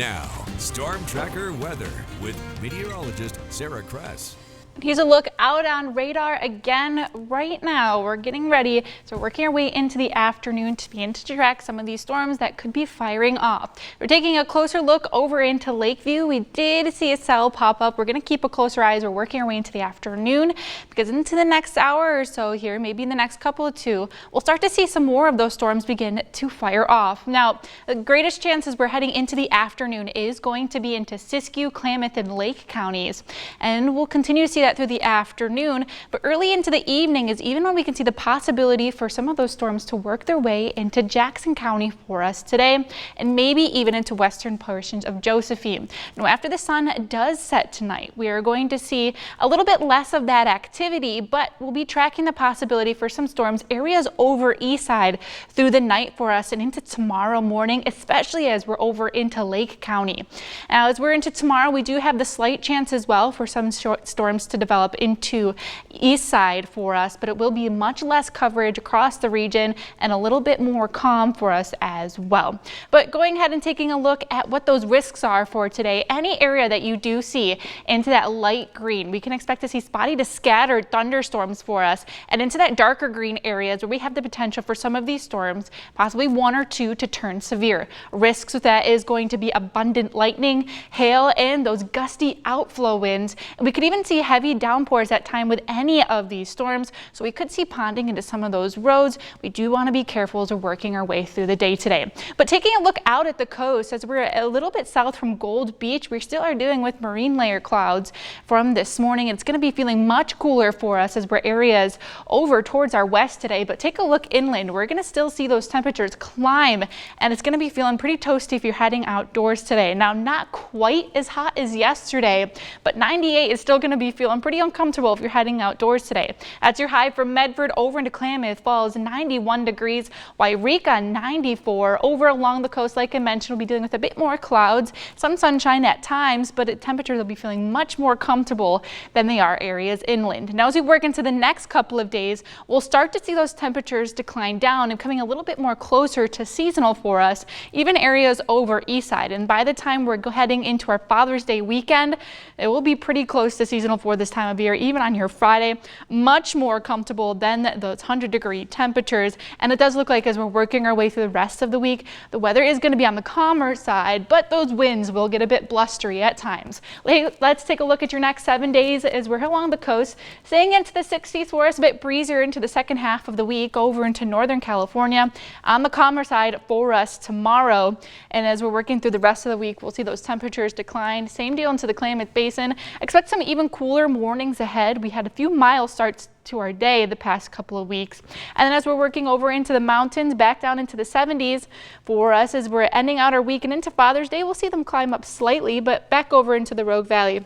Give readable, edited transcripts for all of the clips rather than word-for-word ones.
Now, Storm Tracker weather with meteorologist Sarah Kress. Here's a look out on radar again right now. We're getting ready, so we're working our way into the afternoon to begin to track some of these storms that could be firing off. We're taking a closer look over into Lakeview. We did see a cell pop up. We're going to keep a closer eye as we're working our way into the afternoon, because into the next hour or so here, maybe in the next couple of two, we'll start to see some more of those storms begin to fire off. Now, the greatest chances we're heading into the afternoon is going to be into Siskiyou, Klamath, and Lake counties, and we'll continue to see that through the afternoon, but early into the evening is even when we can see the possibility for some of those storms to work their way into Jackson County for us today, and maybe even into western portions of Josephine. Now, after the sun does set tonight, we are going to see a little bit less of that activity, but we'll be tracking the possibility for some storms areas over east side through the night for us and into tomorrow morning, especially as we're over into Lake County. Now, as we're into tomorrow, we do have the slight chance as well for some short storms to develop into east side for us, but it will be much less coverage across the region and a little bit more calm for us as well. But going ahead and taking a look at what those risks are for today, any area that you do see into that light green, we can expect to see spotty to scattered thunderstorms for us, and into that darker green areas where we have the potential for some of these storms, possibly one or two, to turn severe. Risks with that is going to be abundant lightning, hail, and those gusty outflow winds. And we could even see heavy downpours at time with any of these storms, so we could see ponding into some of those roads. We do want to be careful as we're working our way through the day today. But taking a look out at the coast, as we're a little bit south from Gold Beach, we still are dealing with marine layer clouds from this morning. It's going to be feeling much cooler for us as we're areas over towards our west today. But take a look inland. We're going to still see those temperatures climb, and it's going to be feeling pretty toasty if you're heading outdoors today. Now, not quite as hot as yesterday, but 98 is still going to be feeling pretty uncomfortable if you're heading outdoors today. That's your high from Medford over into Klamath Falls, 91 degrees. Wairika, 94. Over along the coast, like I mentioned, we'll be dealing with a bit more clouds, some sunshine at times, but temperatures will be feeling much more comfortable than they are areas inland. Now, as we work into the next couple of days, we'll start to see those temperatures decline down and coming a little bit more closer to seasonal for us, even areas over east side. And by the time we're heading into our Father's Day weekend, it will be pretty close to seasonal for this time of year, even on your Friday, much more comfortable than those 100-degree temperatures. And it does look like as we're working our way through the rest of the week, the weather is going to be on the calmer side, but those winds will get a bit blustery at times. Let's take a look at your next 7 days as we're along the coast, staying into the 60s for us, a bit breezier into the second half of the week over into Northern California. On the calmer side for us tomorrow, and as we're working through the rest of the week, we'll see those temperatures decline. Same deal into the Klamath Basin. Expect some even cooler mornings ahead. We had a few mild starts to our day the past couple of weeks. And then as we're working over into the mountains, back down into the 70s for us as we're ending out our week and into Father's Day, we'll see them climb up slightly, but back over into the Rogue Valley.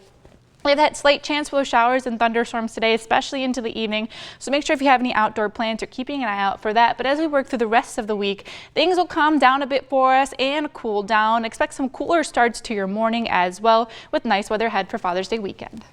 We have that slight chance for showers and thunderstorms today, especially into the evening. So make sure if you have any outdoor plans, you're keeping an eye out for that. But as we work through the rest of the week, things will calm down a bit for us and cool down. Expect some cooler starts to your morning as well, with nice weather ahead for Father's Day weekend.